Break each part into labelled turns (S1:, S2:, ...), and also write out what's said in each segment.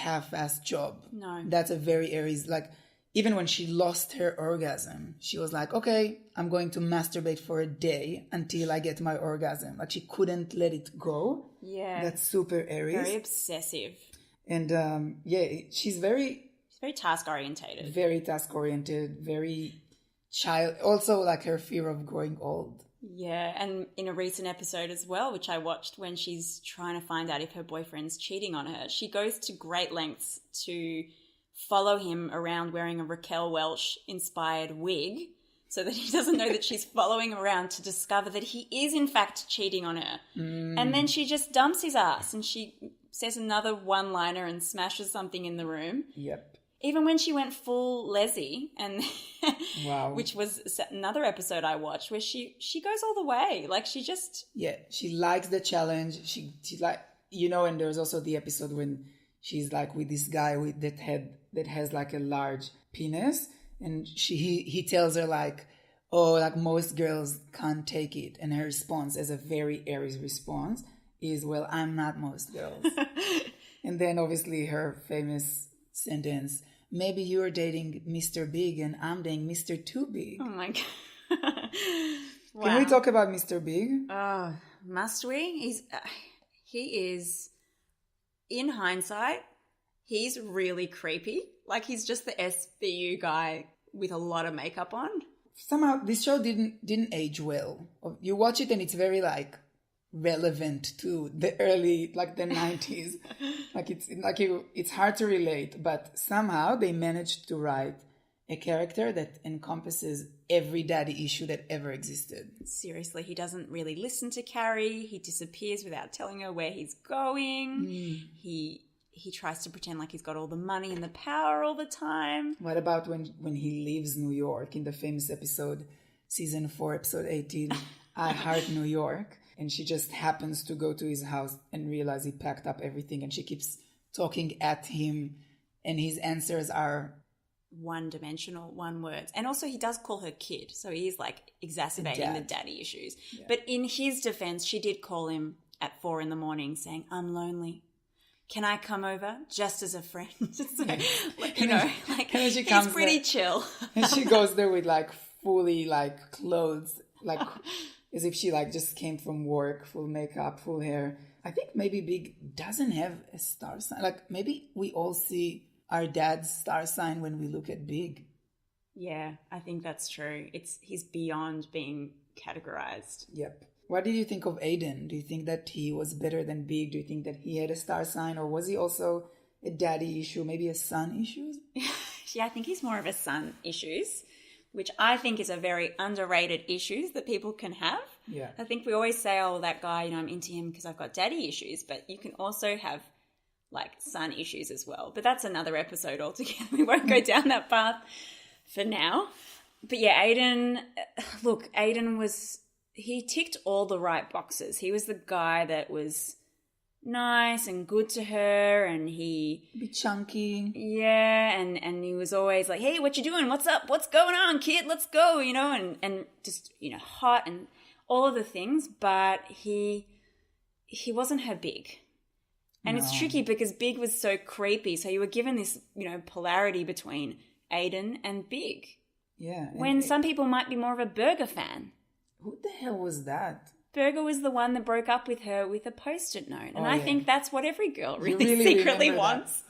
S1: half-assed job.
S2: No.
S1: That's a very Aries, like, even when she lost her orgasm, she was like, okay, I'm going to masturbate for a day until I get my orgasm. Like, she couldn't let it go.
S2: Yeah.
S1: That's super Aries.
S2: Very obsessive.
S1: And she's very
S2: task-orientated.
S1: Very task-oriented, very child. Also, like, her fear of growing old.
S2: Yeah, and in a recent episode as well, which I watched, when she's trying to find out if her boyfriend's cheating on her, she goes to great lengths to follow him around wearing a Raquel Welch-inspired wig so that he doesn't know that she's following him around, to discover that he is, in fact, cheating on her. And then she just dumps his ass and she says another one-liner and smashes something in the room.
S1: Yep.
S2: Even when she went full Leslie, and
S1: wow,
S2: which was another episode I watched, where she goes all the way. Like, she just...
S1: Yeah, she likes the challenge. She like, you know, and there's also the episode when she's like with this guy with that has like a large penis, and he tells her like, oh, like, most girls can't take it. And her response, as a very Aries response, is, well, I'm not most girls. And then obviously her famous sentence, maybe you're dating Mr. Big and I'm dating Mr. Too Big.
S2: Oh my God. Wow.
S1: Can we talk about Mr. Big?
S2: Oh, must we? He is, in hindsight, he's really creepy. Like, he's just the SVU guy with a lot of makeup on.
S1: Somehow this show didn't age well. You watch it and it's very like relevant to the early, like the 90s. It's hard to relate, but somehow they managed to write a character that encompasses every daddy issue that ever existed.
S2: Seriously, he doesn't really listen to Carrie. He disappears without telling her where he's going. He tries to pretend like he's got all the money and the power all the time.
S1: What about when he leaves New York in the famous episode, season 4, episode 18, I Heart New York? And she just happens to go to his house and realize he packed up everything, and she keeps talking at him, and his answers are
S2: one-dimensional, one words. And also he does call her kid, so he's like exacerbating the daddy issues. Yeah. But in his defense, she did call him at 4 a.m. saying, I'm lonely. Can I come over just as a friend? So, you know, like, he's pretty chill.
S1: And she goes there with like fully like clothes, like as if she like just came from work, full makeup, full hair. I think maybe Big doesn't have a star sign. Like, maybe we all see our dad's star sign when we look at Big.
S2: Yeah, I think that's true. He's beyond being categorized.
S1: Yep. What did you think of Aiden? Do you think that he was better than Big? Do you think that he had a star sign, or was he also a daddy issue, maybe a son issue?
S2: Yeah, I think he's more of a son issues, which I think is a very underrated issue that people can have.
S1: Yeah.
S2: I think we always say, oh, that guy, you know, I'm into him because I've got daddy issues, but you can also have like son issues as well. But that's another episode altogether. We won't go down that path for now. But yeah, Aiden he ticked all the right boxes. He was the guy that was nice and good to her, and he...
S1: A bit chunky.
S2: Yeah, and he was always like, hey, what you doing? What's up? What's going on, kid? Let's go, you know, and just, you know, hot and all of the things, but he wasn't her Big. And It's tricky because Big was so creepy, so you were given this, you know, polarity between Aiden and Big.
S1: Yeah.
S2: When some people might be more of a Burger fan.
S1: Who the hell was that?
S2: Burger was the one that broke up with her with a Post-it note. And I think that's what every girl really secretly wants.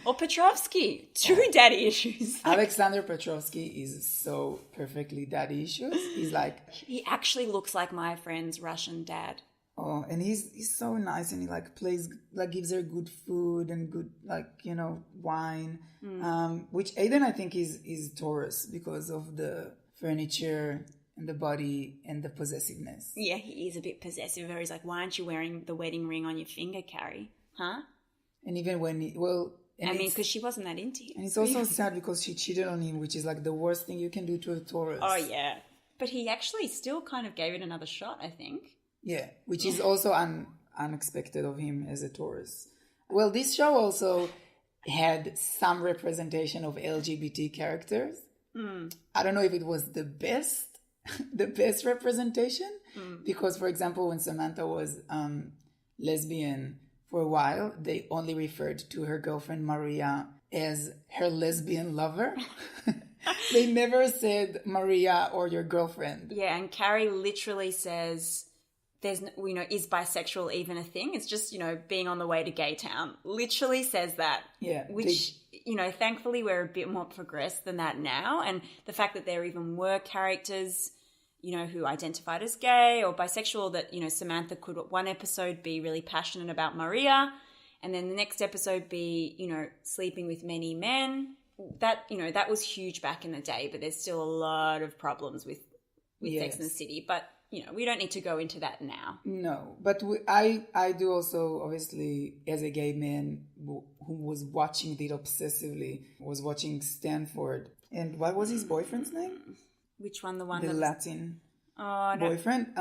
S2: Or Petrovsky. True daddy issues.
S1: Alexander Petrovsky is so perfectly daddy issues. He's like...
S2: He actually looks like my friend's Russian dad.
S1: Oh, and he's so nice, and he like plays, like gives her good food and good, like, you know, wine. Which Aiden, I think, is Taurus because of the furniture and the body and the possessiveness.
S2: Yeah, he is a bit possessive. Where he's like, why aren't you wearing the wedding ring on your finger, Carrie? Huh?
S1: And even when
S2: because she wasn't that into him.
S1: And it's also sad because she cheated on him, which is like the worst thing you can do to a Taurus.
S2: Oh, yeah. But he actually still kind of gave it another shot, I think.
S1: Yeah, which is also unexpected of him as a Taurus. Well, this show also had some representation of LGBT characters. I don't know if it was the best representation, because, for example, when Samantha was lesbian for a while, they only referred to her girlfriend Maria as her lesbian lover. They never said Maria or your girlfriend.
S2: Yeah, and Carrie literally says, "There's, is bisexual even a thing? It's just, being on the way to gay town." Literally says that.
S1: Yeah.
S2: Which, thankfully we're a bit more progressed than that now. And the fact that there even were characters, who identified as gay or bisexual, that, Samantha could one episode be really passionate about Maria and then the next episode be, sleeping with many men. That, that was huge back in the day, but there's still a lot of problems with Sex and the City. But, we don't need to go into that now.
S1: No, but I do also, obviously, as a gay man who was watching it obsessively, was watching Stanford. And what was his boyfriend's name?
S2: Which one? The one
S1: the
S2: that
S1: Latin
S2: no.
S1: boyfriend?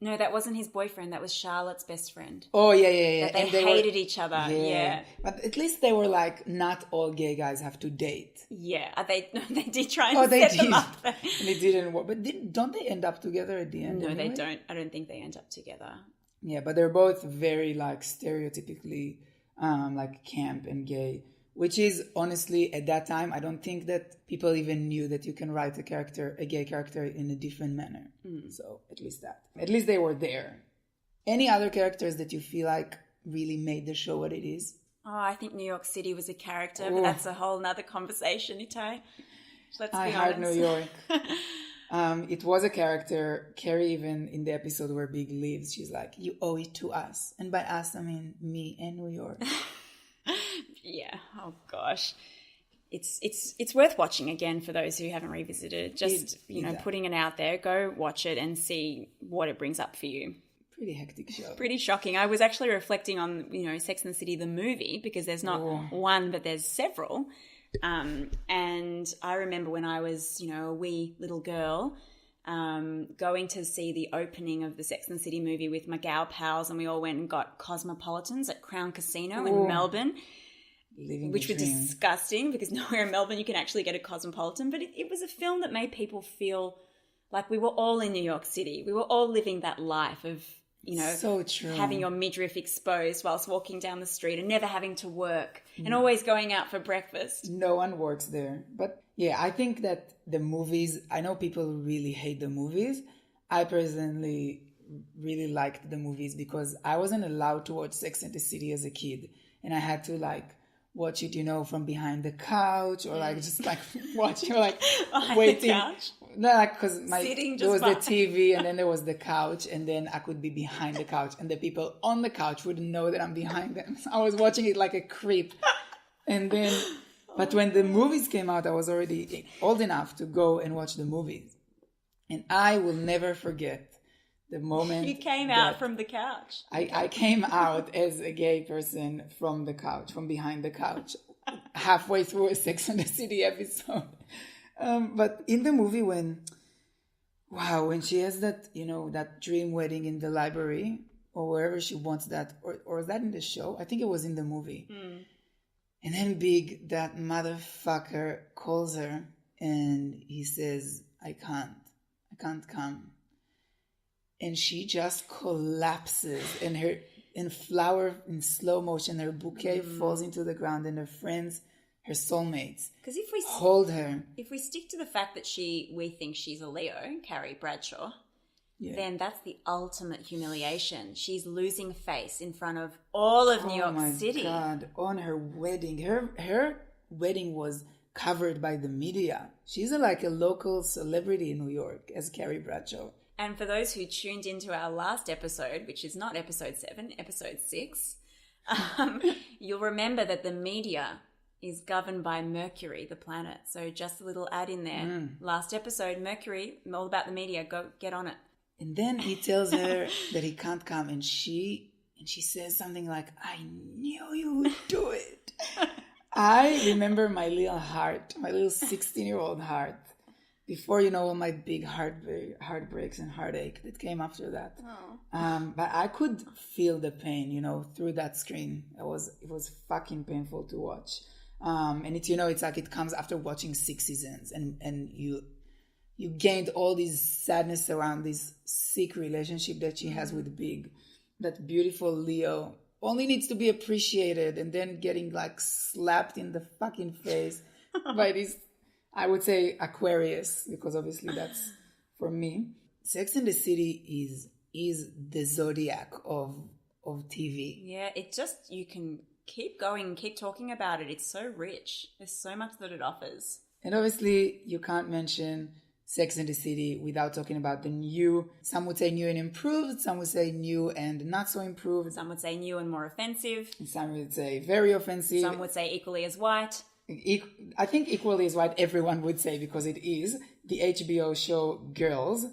S2: No, that wasn't his boyfriend. That was Charlotte's best friend.
S1: Oh, yeah.
S2: That they hated each other. Yeah.
S1: But at least they were like, not all gay guys have to date.
S2: Yeah. They did try and set them up.
S1: And it didn't work. But don't they end up together at the end?
S2: No,
S1: anyway?
S2: they don't. I don't think they end up together.
S1: Yeah, but they're both very like stereotypically like camp and gay. Which is, honestly, at that time, I don't think that people even knew that you can write a gay character in a different manner. So, at least they were there. Any other characters that you feel like really made the show what it is?
S2: Oh, I think New York City was a character, but that's a whole nother conversation, Itai. Let's be honest.
S1: I heart New York. It was a character. Carrie, even in the episode where Big leaves, she's like, "You owe it to us." And by us, I mean me and New York.
S2: Yeah. Oh gosh. It's worth watching again for those who haven't revisited. Just putting it out there, go watch it and see what it brings up for you.
S1: Pretty hectic show.
S2: Pretty shocking. I was actually reflecting on Sex and the City the movie, because there's not one but there's several. And I remember when I was a wee little girl, going to see the opening of the Sex and the City movie with my gal pals, and we all went and got Cosmopolitans at Crown Casino in Melbourne. Which were disgusting, because nowhere in Melbourne you can actually get a Cosmopolitan. But it was a film that made people feel like we were all in New York City. We were all living that life of,
S1: so true.
S2: Having your midriff exposed whilst walking down the street and never having to work and always going out for breakfast.
S1: No one works there. But yeah, I think that the movies, I know people really hate the movies. I personally really liked the movies because I wasn't allowed to watch Sex and the City as a kid. And I had to watch it, from behind the couch, or just watch it, waiting.
S2: The couch?
S1: No, because there was the TV and then there was the couch, and then I could be behind the couch, and the people on the couch wouldn't know that I'm behind them. So I was watching it like a creep. And then, but when the movies came out, I was already old enough to go and watch the movies. And I will never forget the moment
S2: you came out from the couch.
S1: I came out as a gay person from the couch, from behind the couch, halfway through a Sex and the City episode. But in the movie when she has that, that dream wedding in the library or wherever she wants that, or is that in the show? I think it was in the movie. And then Big, that motherfucker, calls her and he says, I can't come. And she just collapses, and flower in slow motion, her bouquet falls into the ground, and her friends, her soulmates,
S2: because if we
S1: hold her.
S2: If we stick to the fact that we think she's a Leo, Carrie Bradshaw, then that's the ultimate humiliation. She's losing face in front of all of New York City.
S1: Oh my God! On her wedding, her wedding was covered by the media. She's like a local celebrity in New York as Carrie Bradshaw.
S2: And for those who tuned into our last episode, which is not episode 7, episode 6, you'll remember that the media is governed by Mercury, the planet. So just a little ad in there. Last episode, Mercury, all about the media. Go get on it.
S1: And then he tells her that he can't come, and she says something like, I knew you would do it. I remember my little 16-year-old heart. Before, all my big heartbreaks and heartache that came after that. But I could feel the pain, through that screen. It was fucking painful to watch. And it's, it's like it comes after watching 6 seasons, and you gained all this sadness around this sick relationship that she has with Big, that beautiful Leo only needs to be appreciated, and then getting like slapped in the fucking face by this, I would say Aquarius, because obviously that's for me. Sex and the City is the zodiac of TV.
S2: Yeah, it just, you can keep going, keep talking about it. It's so rich. There's so much that it offers.
S1: And obviously you can't mention Sex and the City without talking about the new, some would say new and improved, some would say new and not so improved.
S2: Some would say new and more offensive.
S1: And some would say very offensive.
S2: Some would say equally as white.
S1: I think equally as white everyone would say, because it is the HBO show Girls.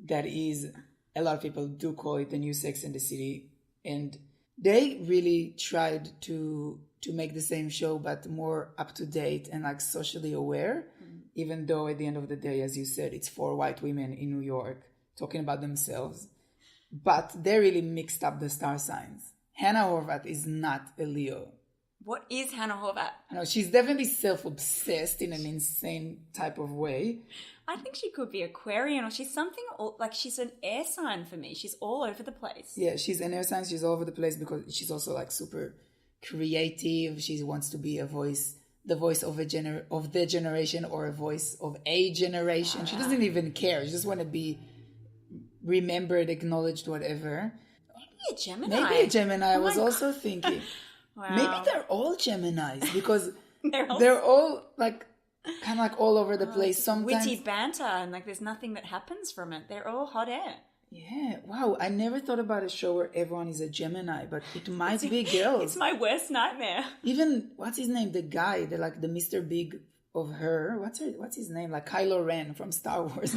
S1: That is, a lot of people do call it the new Sex and the City. And they really tried to make the same show, but more up to date and like socially aware. Even though at the end of the day, as you said, it's 4 white women in New York talking about themselves. But they really mixed up the star signs. Hannah Horvath is not a Leo.
S2: What is Hannah Horvath?
S1: I know, she's definitely self-obsessed in an insane type of way.
S2: I think she could be Aquarian, or she's something like, she's an air sign for me. She's all over the place.
S1: Yeah, she's an air sign. She's all over the place because she's also like super creative. She wants to be the voice of the generation, or a voice of a generation. She doesn't even care. She just want to be remembered, acknowledged, whatever.
S2: Maybe a Gemini.
S1: I was also thinking.
S2: Wow.
S1: Maybe they're all Geminis, because
S2: they're
S1: all like kind of like all over the place. Sometimes
S2: witty banter, and like there's nothing that happens from it. They're all hot air.
S1: Yeah, wow. I never thought about a show where everyone is a Gemini, but it might be girls.
S2: It's my worst nightmare.
S1: Even, what's his name? The guy, the Mr. Big of her. What's his name? Like Kylo Ren from Star Wars.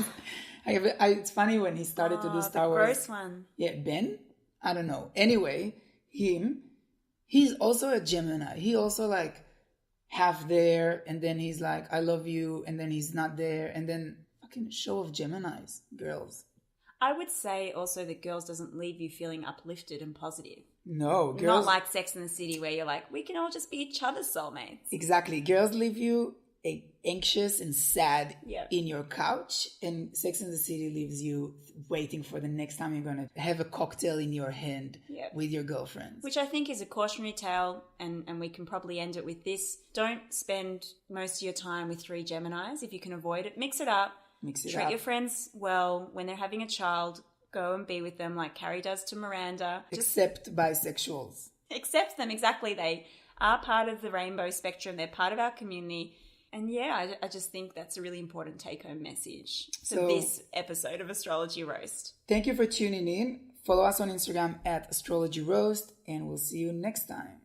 S1: It's funny when he started to do Star Wars.
S2: Gross one.
S1: Yeah, Ben? I don't know. Anyway, he's also a Gemini. He also like half there, and then he's like, I love you, and then he's not there, and then fucking show of Geminis, girls.
S2: I would say also that Girls doesn't leave you feeling uplifted and positive.
S1: No, girls...
S2: Not like Sex and the City, where you're like, we can all just be each other's soulmates.
S1: Exactly. Girls leave you anxious and sad in your couch, and Sex and the City leaves you waiting for the next time you're going to have a cocktail in your hand with your girlfriends.
S2: Which I think is a cautionary tale, and we can probably end it with this. Don't spend most of your time with 3 Geminis if you can avoid it. Mix it up. Treat your friends well. When they're having a child, go and be with them like Carrie does to Miranda.
S1: Except bisexuals.
S2: Accept them, exactly. They are part of the rainbow spectrum. They're part of our community. And yeah, I just think that's a really important take-home message for this episode of Astrology Roast.
S1: Thank you for tuning in. Follow us on Instagram @AstrologyRoast, and we'll see you next time.